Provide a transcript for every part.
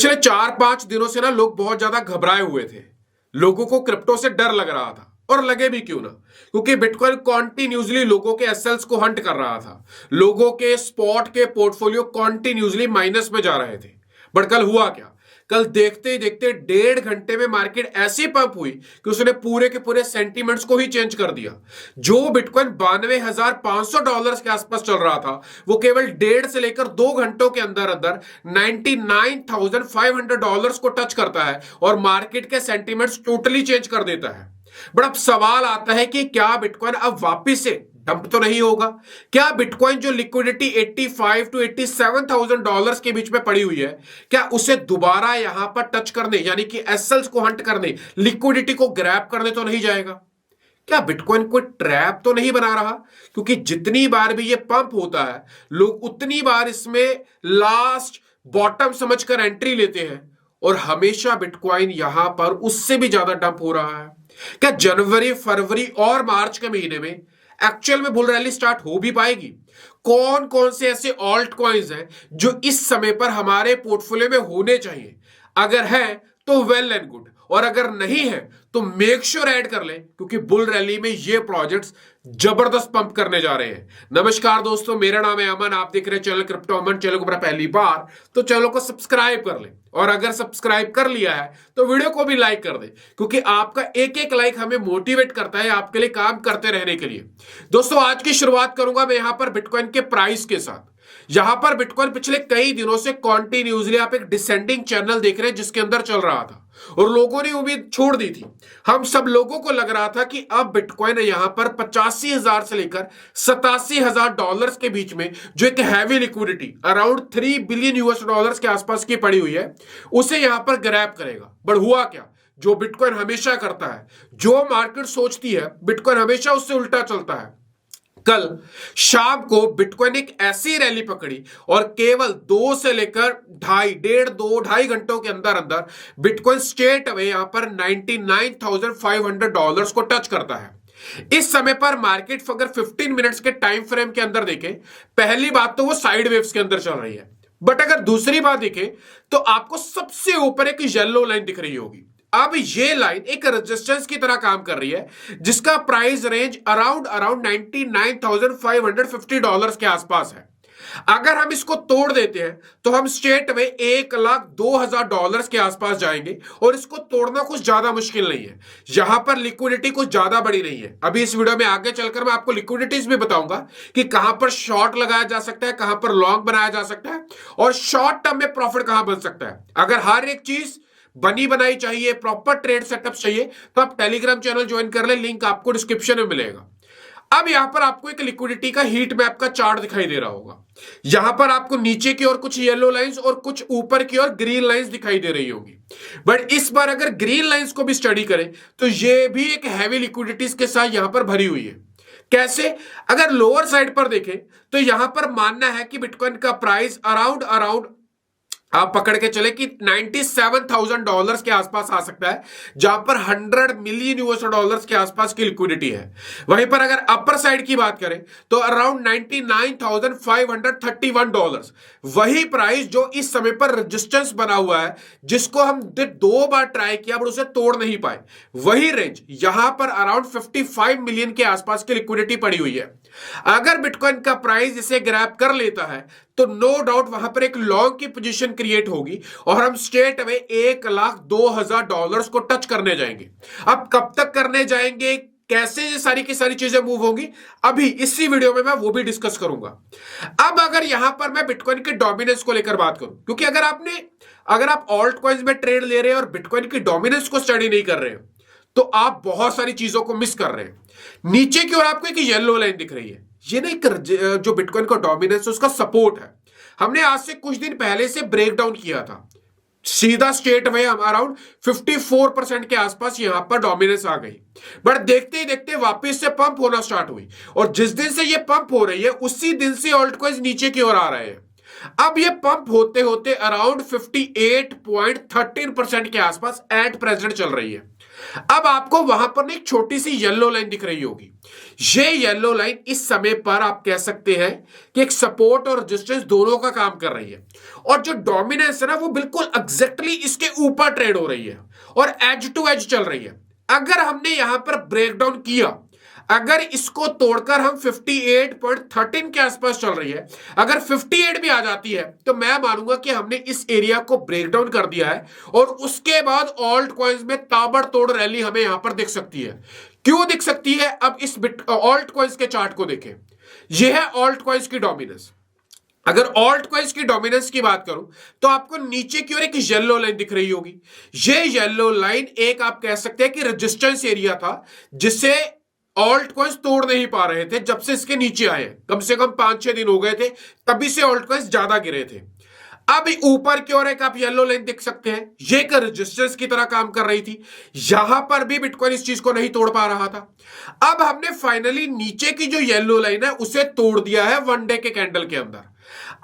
पिछले 4-5 दिनों से ना लोग बहुत ज्यादा घबराए हुए थे। लोगों को क्रिप्टो से डर लग रहा था और लगे भी क्यों ना, क्योंकि बिटकॉइन कॉन्टिन्यूसली लोगों के एसएल्स को हंट कर रहा था। लोगों के स्पॉट के पोर्टफोलियो कॉन्टिन्यूसली माइनस में जा रहे थे। बट कल हुआ क्या? कल देखते ही देखते 1.5 घंटे में मार्केट ऐसी पंप हुई कि उसने पूरे के पूरे सेंटीमेंट्स को ही चेंज कर दिया। जो बिटकॉइन $92,500 के आसपास चल रहा था, वो केवल 1.5 से लेकर 2 घंटों के अंदर अंदर $99,500 को टच करता है और मार्केट के सेंटीमेंट्स टोटली चेंज कर देता है। बट अब सवाल आता है कि क्या बिटकॉइन अब वापिस से डंप तो नहीं होगा? क्या बिटकॉइन जो लिक्विडिटी 85 to 87,000 के बीच में पड़ी हुई है, क्या उसे दोबारा यहां पर टच करने, यानी कि एसएल्स को हंट करने, लिक्विडिटी को ग्रैब करने तो नहीं जाएगा? क्या बिटकॉइन कोई ट्रैप तो नहीं बना रहा? क्योंकि जितनी बार भी ये पंप होता है, लोग उतनी बार इसमें लास्ट बॉटम समझकर एंट्री लेते हैं और हमेशा बिटकॉइन यहां पर उससे भी ज्यादा डंप हो रहा है। क्या जनवरी, फरवरी और मार्च के महीने में एक्चुअल में बुल रैली स्टार्ट हो भी पाएगी? कौन कौन से ऐसे ऑल्ट कॉइन्स हैं जो इस समय पर हमारे पोर्टफोलियो में होने चाहिए? अगर है तो वेल एंड गुड, और अगर नहीं है तो मेक श्योर ऐड कर लें, क्योंकि बुल रैली में ये प्रोजेक्ट्स जबरदस्त पंप करने जा रहे हैं। नमस्कार दोस्तों, मेरा नाम है अमन, आप देख रहे हैं चैनल क्रिप्टो अमन। चैनल को पहली बार तो चैनल को सब्सक्राइब कर लें, और अगर सब्सक्राइब कर लिया है तो वीडियो को भी लाइक कर दें, क्योंकि आपका एक एक लाइक हमें मोटिवेट करता है आपके लिए काम करते रहने के लिए। दोस्तों, आज की शुरुआत करूंगा मैं यहां पर बिटकॉइन के प्राइस के साथ। यहां पर बिटकॉइन पिछले कई दिनों से कॉन्टिन्यूसली आप एक डिसेंडिंग चैनल देख रहे हैं जिसके अंदर चल रहा था, और लोगों ने उम्मीद छोड़ दी थी। हम सब लोगों को लग रहा था कि अब बिटकॉइन यहां पर 85,000 से लेकर $87,000 के बीच में, जो एक हैवी लिक्विडिटी अराउंड $3 बिलियन के आसपास की पड़ी हुई है, उसे यहां पर ग्रैब करेगा। बट हुआ क्या? जो बिटकॉइन हमेशा करता है, जो मार्केट सोचती है, बिटकॉइन हमेशा उससे उल्टा चलता है। कल शाम को बिटकॉइन एक ऐसी रैली पकड़ी और केवल 2 से लेकर 2.5 घंटों के अंदर अंदर बिटकॉइन स्ट्रेट अवे यहां पर $99,500 को टच करता है। इस समय पर मार्केट अगर 15 मिनट्स के टाइम फ्रेम के अंदर देखें, पहली बात तो वो साइड वेव्स के अंदर चल रही है। बट अगर दूसरी बात देखें तो आपको सबसे ऊपर एक येलो लाइन दिख रही होगी। अब ये लाइन एक रेजिस्टेंस की तरह काम कर रही है, जिसका प्राइस रेंज अराउंड $99,550 के आसपास है। अगर हम इसको तोड़ देते हैं तो हम स्ट्रेट में $1,02,000 के आसपास जाएंगे, और इसको तोड़ना कुछ ज्यादा मुश्किल नहीं है। यहां पर लिक्विडिटी कुछ ज्यादा बड़ी नहीं है। अभी इस वीडियो में आगे चलकर मैं आपको लिक्विडिटीज भी बताऊंगा कि कहां पर शॉर्ट लगाया जा सकता है, कहां पर लॉन्ग बनाया जा सकता है, और शॉर्ट टर्म में प्रॉफिट कहां बन सकता है। अगर हर एक चीज बनी बनाई चाहिए, प्रॉपर ट्रेड सेटअप चाहिए, तो आप टेलीग्राम चैनल ज्वाइन कर ले, लिंक आपको डिस्क्रिप्शन में मिलेगा। अब यहां पर आपको एक लिक्विडिटी का हीट मैप का चार्ट दिखाई दे रहा होगा। यहां पर आपको नीचे की ओर कुछ येलो लाइंस और कुछ ऊपर की ओर ग्रीन लाइंस दिखाई दे रही होंगी। बट इस बार अगर ग्रीन लाइंस को भी स्टडी करें तो ये भी एक हैवी लिक्विडिटीज के साथ यहां पर भरी हुई है। कैसे? अगर लोअर साइड पर देखें तो यहां पर मानना है कि बिटकॉइन का प्राइस अराउंड आप पकड़ के चले कि $97,000 के आसपास आ सकता है, जहां पर $100 मिलियन के आसपास की लिक्विडिटी है। वहीं पर अगर अपर साइड की बात करें तो अराउंड $99,531, वही प्राइस जो इस समय पर रेजिस्टेंस बना हुआ है, जिसको हम 2 बार ट्राई किया बट उसे तोड़ नहीं पाए। वही रेंज यहां पर अराउंड 55 मिलियन के आसपास की लिक्विडिटी पड़ी हुई है। अगर बिटकॉइन का प्राइस इसे ग्रैब कर लेता है तो नो डाउट वहां पर एक लॉन्ग की पोजीशन क्रिएट होगी, और हम स्ट्रेट अवे $1,02,000 को टच करने जाएंगे। अब कब तक करने जाएंगे, कैसे ये सारी की सारी चीजें मूव होंगी, अभी इसी वीडियो में मैं वो भी डिस्कस करूंगा। अब अगर यहां पर मैं बिटकॉइन के डोमिनेंस को लेकर बात करूं, क्योंकि अगर आप ऑल्ट कॉइन्स में ट्रेड ले रहे हैं और बिटकॉइन की डोमिनेंस को स्टडी नहीं कर रहे हैं, तो आप बहुत सारी चीजों को मिस कर रहे हैं। नीचे की ओर आपको एक येलो लाइन दिख रही है, ये ना एक जो बिटकॉइन का डोमिनेंस है उसका सपोर्ट है। हमने आज से कुछ दिन पहले से ब्रेक डाउन किया था, सीधा स्ट्रेट अवे हम अराउंड 54% के आसपास यहां पर डोमिनेंस आ गई। बट देखते ही देखते वापस से पंप होना स्टार्ट हुई, और जिस दिन से ये पंप हो रही है उसी दिन से ऑल्ट कॉइन्स नीचे की ओर आ रहे हैं। अब ये पंप होते होते अराउंड 58.13% के आसपास एट प्रेजेंट चल रही है। अब आपको वहां पर एक छोटी सी येलो लाइन दिख रही होगी। ये येलो लाइन इस समय पर आप कह सकते हैं कि एक सपोर्ट और रेजिस्टेंस दोनों का काम कर रही है, और जो डोमिनेंस है ना वो बिल्कुल एग्जैक्टली इसके ऊपर ट्रेड हो रही है और एज टू एज चल रही है। अगर हमने यहां पर ब्रेकडाउन किया, अगर इसको तोड़कर हम 58.13 के आसपास चल रही है, अगर 58 भी आ जाती है तो मैं मानूंगा कि हमने इस एरिया को ब्रेक डाउन कर दिया है, और उसके बाद ऑल्ट कॉइन्स में ताबड़तोड़ रैली हमें यहां पर दिख सकती है। क्यों दिख सकती है? अब इस ऑल्ट कॉइन्स के चार्ट को देखें। यह है ऑल्ट कॉइन्स की डोमिनेंस। अगर ऑल्ट कॉइन्स की डोमिनेंस की बात करूं तो आपको नीचे की ओर एक येलो लाइन दिख रही होगी। ये येलो लाइन एक आप कह सकते हैं कि रेजिस्टेंस एरिया था, जिसे ऑल्ट कॉइन्स तोड़ नहीं पा रहे थे जब से इसके नीचे आए। कम से कम 5-6 दिन हो गए थे, तभी से ऑल्ट कॉइन्स ज्यादा गिरे थे। अब ऊपर की ओर एक आप येलो लाइन देख सकते हैं, ये एक रेजिस्टेंस की तरह काम कर रही थी। यहां पर भी बिटकॉइन इस चीज को नहीं तोड़ पा रहा था। अब हमने फाइनली नीचे की जो येलो लाइन है उसे तोड़ दिया है वन डे के कैंडल के अंदर।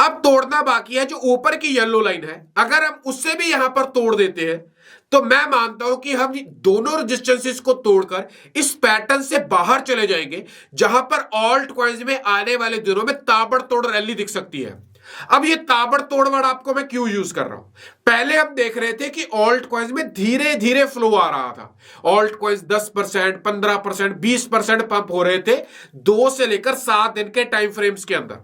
अब तोड़ना बाकी है जो ऊपर की येलो लाइन है। अगर हम उससे भी यहां पर तोड़ देते हैं तो मैं मानता हूं कि हम दोनों रेजिस्टेंसेस को तोड़कर इस पैटर्न से बाहर चले जाएंगे, जहां पर ऑल्ट कॉइन्स में आने वाले दिनों में ताबड़तोड़ रैली दिख सकती है। अब ये ताबड़तोड़ वर्ड आपको मैं क्यों यूज कर रहा हूं? पहले हम देख रहे थे कि ऑल्ट कॉइन्स में धीरे धीरे फ्लो आ रहा था। ऑल्ट कॉइन्स 10%, 15%, 20% पंप हो रहे थे 2 से लेकर 7 दिन के टाइम फ्रेम्स के अंदर।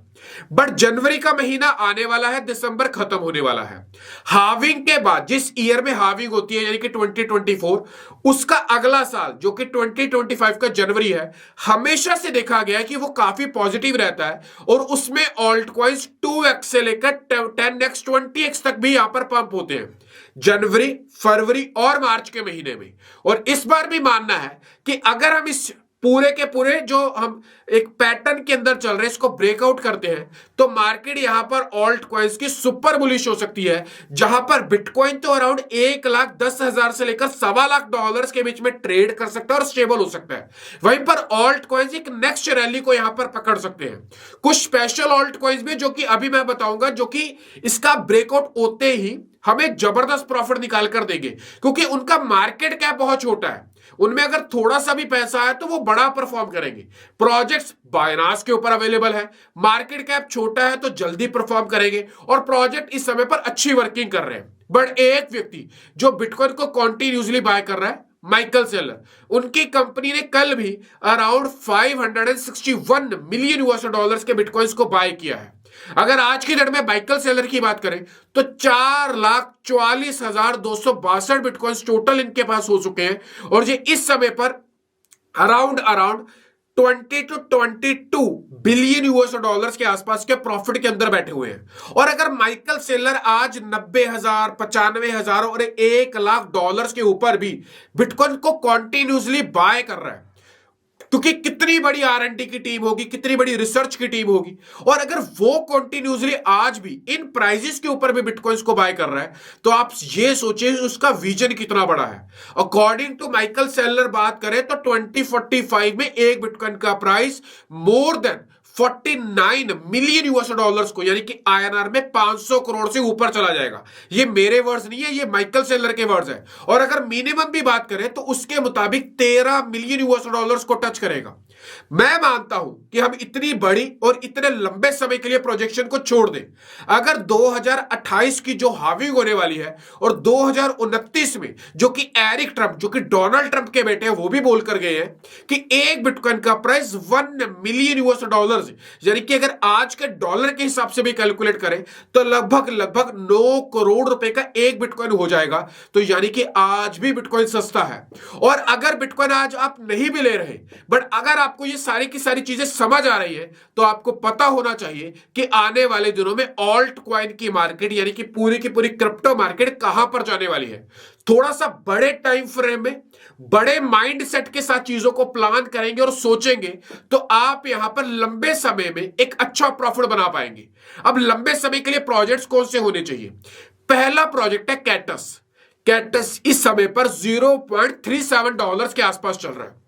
बट जनवरी का महीना आने वाला है, दिसंबर खत्म होने वाला है। हाविंग के बाद, जिस ईयर में हाविंग होती है यानी कि 2024, उसका अगला साल जो कि 2025 का जनवरी है, हमेशा से देखा गया है कि वो काफी पॉजिटिव रहता है, और उसमें ऑल्ट कॉइन्स 2x से लेकर 10x 20x तक भी यहां पर पंप होते हैं जनवरी, फरवरी और मार्च के महीने में। और इस बार भी मानना है कि अगर हम इस पूरे के पूरे जो हम एक पैटर्न के अंदर चल रहे हैं इसको ब्रेकआउट करते हैं, तो मार्केट यहां पर ऑल्ट कॉइन्स की सुपर बुलिश हो सकती है, जहां पर बिटकॉइन तो अराउंड 1,10,000 से लेकर $1,25,000 के बीच में ट्रेड कर सकता है और स्टेबल हो सकता है। वहीं पर ऑल्ट कॉइन्स एक नेक्स्ट रैली को यहां पर पकड़ सकते हैं। कुछ स्पेशल ऑल्ट कॉइन्स में जो कि अभी मैं बताऊंगा, जो कि इसका ब्रेकआउट होते ही हमें जबरदस्त प्रॉफिट निकाल कर देंगे, क्योंकि उनका मार्केट कैप बहुत छोटा है। उनमें अगर थोड़ा सा भी पैसा है तो वो बड़ा परफॉर्म करेंगे। प्रोजेक्ट्स बाइनांस के ऊपर अवेलेबल है, मार्केट कैप छोटा है तो जल्दी परफॉर्म करेंगे, और प्रोजेक्ट इस समय पर अच्छी वर्किंग कर रहे हैं। बट एक व्यक्ति जो बिटकॉइन को कॉन्टिन्यूसली बाय कर रहा है, माइकल सेलर, उनकी कंपनी ने कल भी अराउंड $561 मिलियन के बिटकॉइंस को बाय किया है। अगर आज की डेट में माइकल सेलर की बात करें तो 4,44,262 बिटकॉइंस टोटल इनके पास हो चुके हैं, और ये इस समय पर अराउंड 20 to 22 बिलियन $US के आसपास के प्रॉफिट के अंदर बैठे हुए हैं। और अगर माइकल सेलर आज 90,000, 95,000 और $1,00,000 के ऊपर भी बिटकॉइन को कॉन्टिन्यूसली बाय कर रहा है, क्योंकि कितनी बड़ी R&D की टीम होगी, कितनी बड़ी रिसर्च की टीम होगी, और अगर वो कॉन्टिन्यूसली आज भी इन प्राइजेस के ऊपर भी बिटकॉइंस को बाय कर रहा है, तो आप ये सोचिए उसका विजन कितना बड़ा है। अकॉर्डिंग टू माइकल सेलर बात करें तो 2045 में एक बिटकॉइन का price more than 49 million $US को, यानी कि INR में 500 करोड़ से ऊपर चला जाएगा। ये मेरे वर्ड्स नहीं है, ये माइकल सेलर के वर्ड्स है। और अगर मिनिमम भी बात करें तो उसके मुताबिक 13 मिलियन $US को टच करेगा। मैं मानता हूं कि हम इतनी बड़ी और इतने लंबे समय के लिए प्रोजेक्शन को छोड़ दें। अगर 2028 की जो हाविंग होने वाली है और 2029 में जो कि एरिक ट्रंप, जो कि डोनाल्ड ट्रंप के बेटे हैं, वो भी बोल कर गए हैं कि एक बिटकॉइन का प्राइस $1 मिलियन है, यानी कि अगर आज के डॉलर के हिसाब से भी कैलकुलेट करें तो लगभग 9 करोड़ रुपए का एक बिटकॉइन हो जाएगा। तो यानी कि आज भी बिटकॉइन सस्ता है। और अगर बिटकॉइन आज आप नहीं भी ले रहे, बट अगर आपको ये सारी की सारी चीजें समझ आ रही है, तो आपको पता होना चाहिए कि आने वाले दिनों में ऑल्ट कॉइन की मार्केट, यानी कि पूरी की पूरी क्रिप्टो मार्केट कहां पर जाने वाली है। थोड़ा सा बड़े टाइम फ्रेम में, बड़े माइंड सेट के साथ चीजों को प्लान करेंगे और सोचेंगे तो आप यहां पर लंबे समय में एक अच्छा प्रॉफिट बना पाएंगे। अब लंबे समय के लिए प्रोजेक्ट्स कौन से होने चाहिए? पहला प्रोजेक्ट है कैटस। कैटस इस समय पर $0.37 के आसपास चल रहा है।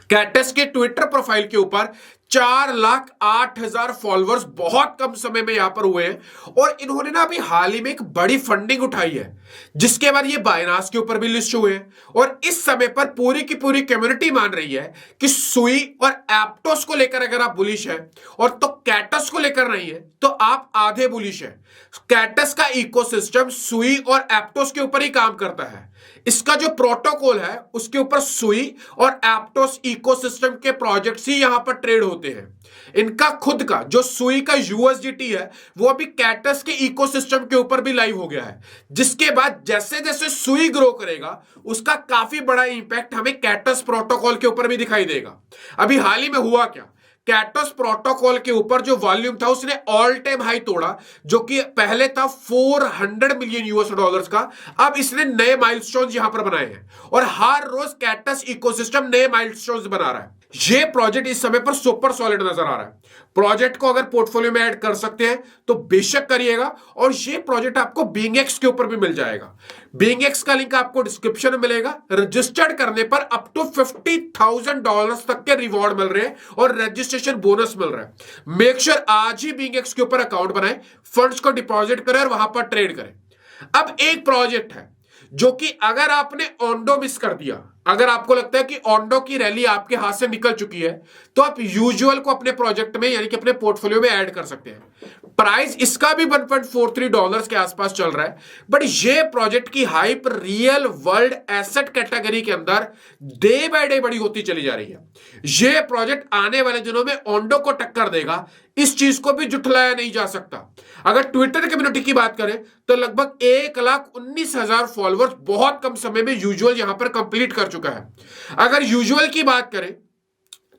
कैटस के ट्विटर प्रोफाइल के ऊपर 4,08,000 फॉलोअर्स बहुत कम समय में यहां पर हुए हैं। और इन्होंने ना अभी हाल ही में एक बड़ी फंडिंग उठाई है, जिसके बाद ये बाइनांस के ऊपर भी लिस्ट हुए हैं। और इस समय पर पूरी की पूरी कम्युनिटी मान रही है कि सुई और एप्टोस को लेकर अगर आप बुलिश है और तो कैटस को लेकर नहीं है तो आप आधे बुलिश है। कैटस का इकोसिस्टम सुई और एप्टोस के ऊपर ही काम करता है। इसका जो प्रोटोकॉल है उसके ऊपर सुई और एप्टोस इकोसिस्टम के प्रोजेक्ट्स ही यहां पर ट्रेड होते हैं। इनका खुद का जो सुई का यूएसडीटी है वो अभी कैटस के इकोसिस्टम के ऊपर भी लाइव हो गया है, जिसके बाद जैसे जैसे सुई ग्रो करेगा उसका काफी बड़ा इंपैक्ट हमें कैटस प्रोटोकॉल के ऊपर भी दिखाई देगा। अभी हाल ही में हुआ क्या, कैटस प्रोटोकॉल के ऊपर जो वॉल्यूम था उसने ऑल टाइम हाई तोड़ा, जो कि पहले था 400 मिलियन यूएस डॉलर्स का। अब इसने नए माइलस्टोन्स यहां पर बनाए हैं और हर रोज कैटस इकोसिस्टम नए माइलस्टोन्स बना रहा है। ये प्रोजेक्ट इस समय पर सुपर सॉलिड नजर आ रहा है। प्रोजेक्ट को अगर पोर्टफोलियो में ऐड कर सकते हैं तो बेशक करिएगा। और ये प्रोजेक्ट आपको बीइंगएक्स के ऊपर भी मिल जाएगा। बीइंगएक्स का लिंक आपको डिस्क्रिप्शन में मिलेगा। रजिस्टर्ड करने पर अप टू $50,000 तक के रिवॉर्ड मिल रहे हैं और रजिस्ट्रेशन बोनस मिल रहा है। मेक श्योर आज ही बीइंगएक्स के ऊपर अकाउंट बनाएं, फंड्स को डिपॉजिट करें और वहां पर ट्रेड करें। अब एक प्रोजेक्ट है जो कि अगर आपने ओंडो मिस कर दिया, अगर आपको लगता है कि ओंडो की रैली आपके हाथ से निकल चुकी है, तो आप यूजुअल को अपने प्रोजेक्ट में यानी कि अपने पोर्टफोलियो में ऐड कर सकते हैं। प्राइस इसका भी $1.43 के आसपास चल रहा है। बट ये प्रोजेक्ट की hype real world asset category के अंदर डे बाय डे बड़ी होती चली जा रही है। ये प्रोजेक्ट आने वाले दिनों में ओंडो को टक्कर देगा, इस चीज को भी जुटलाया नहीं जा सकता। अगर ट्विटर कम्युनिटी की बात करें तो लगभग 1,19,000 फॉलोअर्स बहुत कम समय में यूजुअल यहां पर कंप्लीट कर चुका है। अगर यूजुअल की बात करें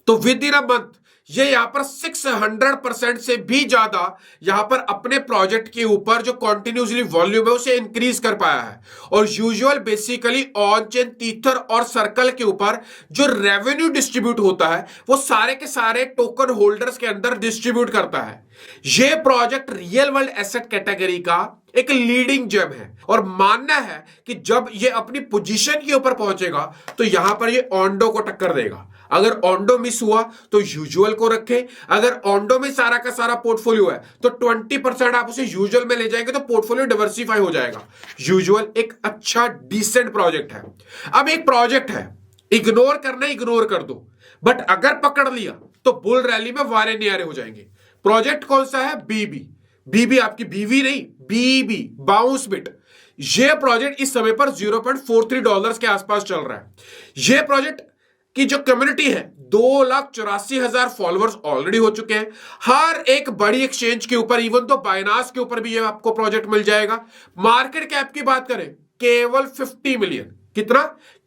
तो विद इन अ मंथ ये यहां पर 600% से भी ज्यादा यहां पर अपने प्रोजेक्ट के ऊपर जो कॉन्टिन्यूसली वॉल्यूम है उसे इंक्रीज कर पाया है। और usual basically on chain tether और सर्कल के ऊपर जो रेवेन्यू डिस्ट्रीब्यूट होता है वो सारे के सारे टोकन होल्डर्स के अंदर डिस्ट्रीब्यूट करता है। ये project real world asset category का एक लीडिंग जेम है और मानना है कि जब ये अपनी पोजीशन के ऊपर पहुंचेगा तो यहां पर ये ओंडो को टक्कर देगा। अगर ओंडो मिस हुआ तो यूजुअल को रखें। अगर ओंडो में सारा का सारा पोर्टफोलियो है तो 20% आप उसे यूजुअल में ले जाएंगे तो पोर्टफोलियो डिवर्सिफाई हो जाएगा। यूजुअल एक अच्छा डिसेंट प्रोजेक्ट है। अब एक प्रोजेक्ट है, इग्नोर करना इग्नोर कर दो, बट अगर पकड़ लिया तो बुल रैली में वारे न्यारे हो जाएंगे। प्रोजेक्ट कौन सा है? बीबी। बीबी आपकी बीवी नहीं, बीबी बाउंस बिट। ये प्रोजेक्ट इस समय पर $0.43 के आसपास चल रहा है। ये प्रोजेक्ट की जो कम्युनिटी है 2,84,000 फॉलोअर्स ऑलरेडी हो चुके हैं हर एक बड़ी एक्सचेंज के ऊपर, इवन तो बाइनांस के ऊपर भी ये आपको प्रोजेक्ट मिल जाएगा। मार्केट कैप की बात करें केवल 50 मिलियन। कितना?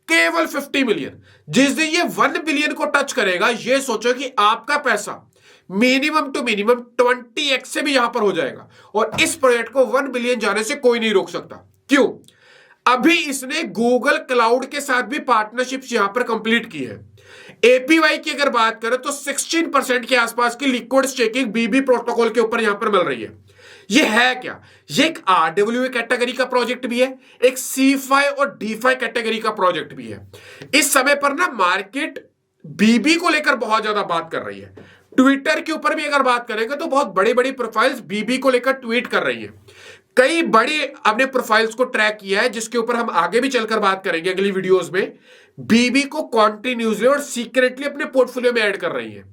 केवल 50 मिलियन। जिस दिन ये 1 बिलियन को टच करेगा ये सोचो कि आपका पैसा मिनिमम टू मिनिमम 20x से भी यहां पर हो जाएगा। और इस प्रोजेक्ट को 1 बिलियन जाने से कोई नहीं रोक सकता। क्यों? अभी इसने गूगल क्लाउड के साथ भी पार्टनरशिप्स यहां पर कंप्लीट की है। एपीवाई की अगर बात करें तो 16% के आसपास की लिक्विड स्टेकिंग बीबी प्रोटोकॉल के ऊपर यहां पर मिल रही है। ये है क्या? ये एक आरडब्ल्यूए कैटेगरी का प्रोजेक्ट भी है, एक सीफाई और डीफाई कैटेगरी का प्रोजेक्ट भी है। इस समय पर ना मार्केट बीबी को लेकर बहुत ज्यादा बात कर रही है। ट्विटर के ऊपर भी अगर बात करेंगे तो बहुत बड़ी बड़ी प्रोफाइल्स बीबी को लेकर ट्वीट कर रही है। कई बड़ी अपने प्रोफाइल्स को ट्रैक किया है जिसके ऊपर हम आगे भी चलकर बात करेंगे अगली वीडियोस में। बीबी को कॉन्टिन्यूसली और सीक्रेटली अपने पोर्टफोलियो में ऐड कर रही है।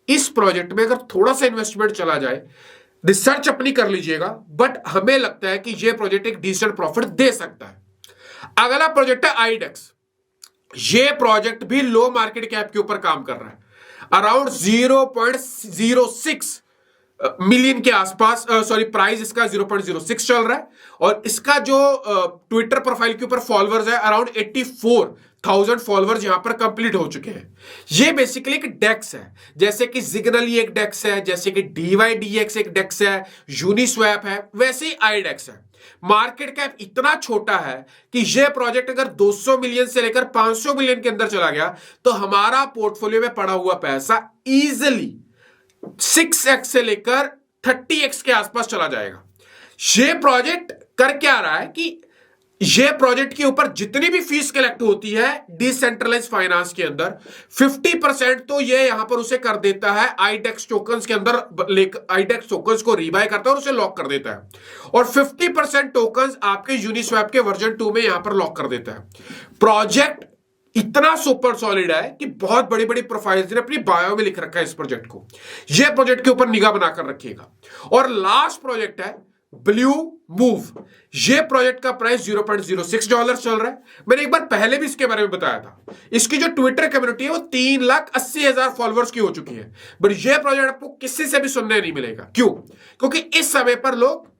इस प्रोजेक्ट में अगर थोड़ा सा इन्वेस्टमेंट चला जाए, रिसर्च अपनी कर लीजिएगा, बट हमें लगता है कि यह प्रोजेक्ट एक डिसेंट प्रॉफिट दे सकता है। अगला प्रोजेक्ट है आईडेक्स। यह प्रोजेक्ट भी लो मार्केट कैप के ऊपर काम कर रहा है, अराउंड 0.06 मिलियन के आसपास। सॉरी, प्राइस इसका 0.06 चल रहा है और इसका जो ट्विटर प्रोफाइल के ऊपर फॉलोअर्स है अराउंड 84,000 फॉलोअर्स यहां पर कंप्लीट हो चुके हैं। ये बेसिकली एक डेक्स है, जैसे कि सिग्नल एक डेक्स है, जैसे कि DYDX एक डेक्स है, यूनिस्वैप है, वैसे ही आईडेक्स है। मार्केट कैप इतना छोटा है कि यह प्रोजेक्ट अगर 200 मिलियन से लेकर 500 मिलियन के अंदर चला गया तो हमारा पोर्टफोलियो में पड़ा हुआ पैसा इजिली 6x से लेकर 30x के आसपास चला जाएगा। ये प्रोजेक्ट कर क्या रहा है कि ये प्रोजेक्ट के ऊपर जितनी भी फीस कलेक्ट होती है डिसेंट्रलाइज फाइनेंस के अंदर 50% तो ये यहां पर उसे कर देता है आईडेक्स टोकन्स के अंदर, आईडेक्स टोकन्स को रीबाय करता है और उसे लॉक कर देता है, और 50% टोकन्स आपके यूनिस्वैप के वर्जन 2 में यहां पर लॉक कर देता है। प्रोजेक्ट इतना सुपर सॉलिड है कि बहुत बड़ी बड़ी प्रोफाइल्स ने अपनी बायो में लिख रखा है इस प्रोजेक्ट को। यह प्रोजेक्ट के ऊपर निगाह बनाकर रखिएगा। और लास्ट प्रोजेक्ट है ब्लू मूव। ये प्रोजेक्ट का प्राइस $0.06 चल रहा है। मैंने एक बार पहले भी इसके बारे में बताया था। इसकी जो ट्विटर कम्युनिटी है वो 3,80,000 फॉलोअर्स की हो चुकी है, बट ये प्रोजेक्ट आपको किसी से भी सुनने नहीं मिलेगा। क्यों? क्योंकि इस समय पर लोग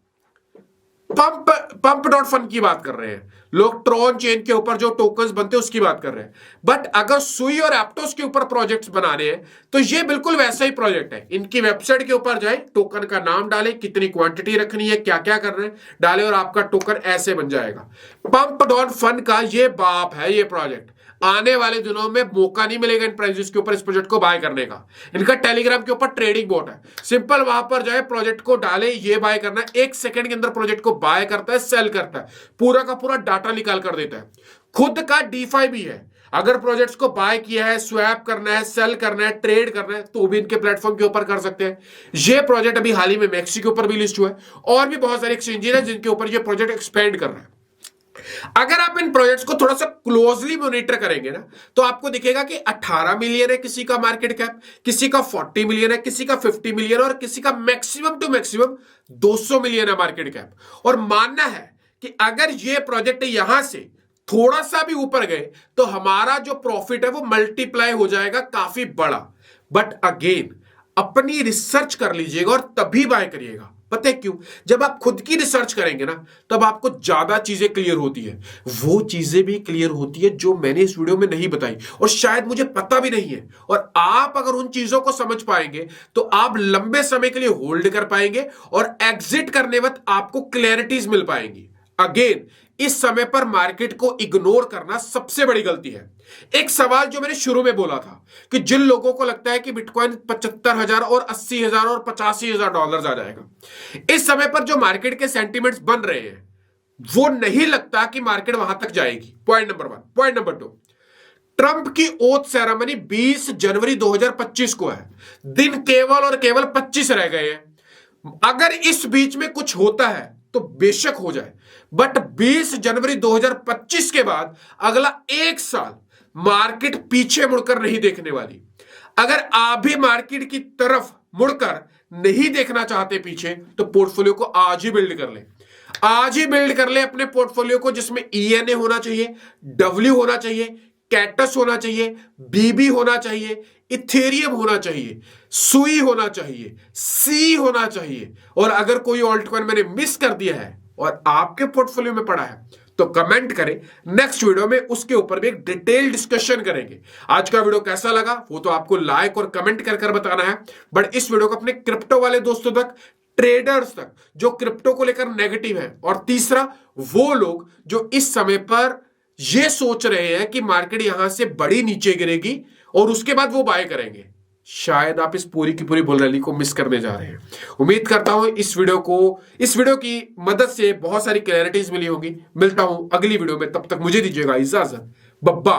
पंप डॉट फन की बात कर रहे हैं, लोग ट्रॉन चेन के ऊपर जो टोकन्स बनते हैं उसकी बात कर रहे हैं। बट अगर सुई और एप्टोस के ऊपर प्रोजेक्ट्स बनाने हैं तो ये बिल्कुल वैसा ही प्रोजेक्ट है। इनकी वेबसाइट के ऊपर जाए, टोकन का नाम डाले, कितनी क्वांटिटी रखनी है, क्या क्या करना है डाले, और आपका टोकन ऐसे बन जाएगा। पंप डॉट फन का ये बाप है ये प्रोजेक्ट। आने वाले दिनों में मौका नहीं मिलेगा इन प्राइसेस के ऊपर इस प्रोजेक्ट को बाय करने का। इनका टेलीग्राम के ऊपर ट्रेडिंग बोट है, सिंपल वहां पर जाए, प्रोजेक्ट को डाले, ये बाय करना है, 1 सेकंड के अंदर प्रोजेक्ट को बाय करता है, सेल करता है, पूरा का पूरा डाटा निकाल कर देता है। खुद का डीफाई भी है। अगर प्रोजेक्ट्स को बाय किया है, स्वैप करना है, सेल करना है, ट्रेड करना है, तो भी इनके प्लेटफॉर्म के ऊपर कर सकते हैं। ये प्रोजेक्ट अभी हाल ही में मैक्सी के ऊपर भी लिस्ट हुआ है, और भी बहुत सारे एक्सचेंजेस हैं जिनके ऊपर ये प्रोजेक्ट एक्सपेंड कर रहा है। अगर आप इन प्रोजेक्ट्स को थोड़ा सा क्लोजली मॉनिटर करेंगे ना, तो आपको दिखेगा कि 18 मिलियन है किसी का मार्केट कैप, किसी का 40 मिलियन है, किसी का 50 मिलियन, और किसी का मैक्सिमम टू मैक्सिमम 200 मिलियन है मार्केट कैप। और मानना है कि अगर ये प्रोजेक्ट यहां से थोड़ा सा भी ऊपर गए तो हमारा जो प्रॉफिट है वो मल्टीप्लाई हो जाएगा काफी बड़ा। बट अगेन अपनी रिसर्च कर लीजिएगा और तभी बाय करिएगा। पता है क्यों? जब आप खुद की रिसर्च करेंगे ना, तब आपको ज्यादा चीजें क्लियर होती है। वो चीजें भी क्लियर होती है जो मैंने इस वीडियो में नहीं बताई, और शायद मुझे पता भी नहीं है। और आप अगर उन चीजों को समझ पाएंगे तो आप लंबे समय के लिए होल्ड कर पाएंगे, और एग्जिट करने वक्त आपको क्लैरिटीज मिल पाएंगी। अगेन इस समय पर मार्केट को इग्नोर करना सबसे बड़ी गलती है। एक सवाल जो मैंने शुरू में बोला था कि जिन लोगों को लगता है कि बिटकॉइन 75,000 और 80,000 और 85,000 डॉलर आ जाएगा, इस समय पर जो मार्केट के सेंटिमेंट्स बन रहे हैं वो नहीं लगता कि मार्केट वहां तक जाएगी। Point number 1। Point number 2, Trump की ओथ सेरेमनी 20 जनवरी 2025 को है। दिन केवल और केवल 25 रह गए हैं। अगर इस बीच में कुछ होता है तो बेशक हो जाए, बट 20 जनवरी 2025 के बाद अगला 1 साल मार्केट पीछे मुड़कर नहीं देखने वाली। अगर आप भी मार्केट की तरफ मुड़कर नहीं देखना चाहते पीछे, तो पोर्टफोलियो को आज ही बिल्ड कर ले। आज ही बिल्ड कर ले अपने पोर्टफोलियो को, जिसमें ENA होना चाहिए, W होना चाहिए, कैटस होना चाहिए, BB होना चाहिए, इथेरियम होना चाहिए, सुई होना चाहिए, सी होना चाहिए। और अगर कोई ऑल्ट कॉइन मैंने मिस कर दिया है और आपके पोर्टफोलियो में पड़ा है तो कमेंट करें, नेक्स्ट वीडियो में उसके ऊपर भी एक डिटेल डिस्कशन करेंगे। आज का वीडियो कैसा लगा वो तो आपको लाइक और कमेंट कर कर बताना है, बट इस वीडियो को अपने क्रिप्टो वाले दोस्तों तक, ट्रेडर्स तक जो क्रिप्टो को लेकर नेगेटिव है, और तीसरा वो लोग जो इस समय पर ये सोच रहे हैं कि मार्केट यहां से बड़ी नीचे गिरेगी और उसके बाद वो बाय करेंगे, शायद आप इस पूरी की पूरी बुल रैली को मिस करने जा रहे हैं। उम्मीद करता हूं इस वीडियो की मदद से बहुत सारी क्लैरिटीज मिली होगी। मिलता हूं अगली वीडियो में, तब तक मुझे दीजिएगा इजाजत। बब्बा।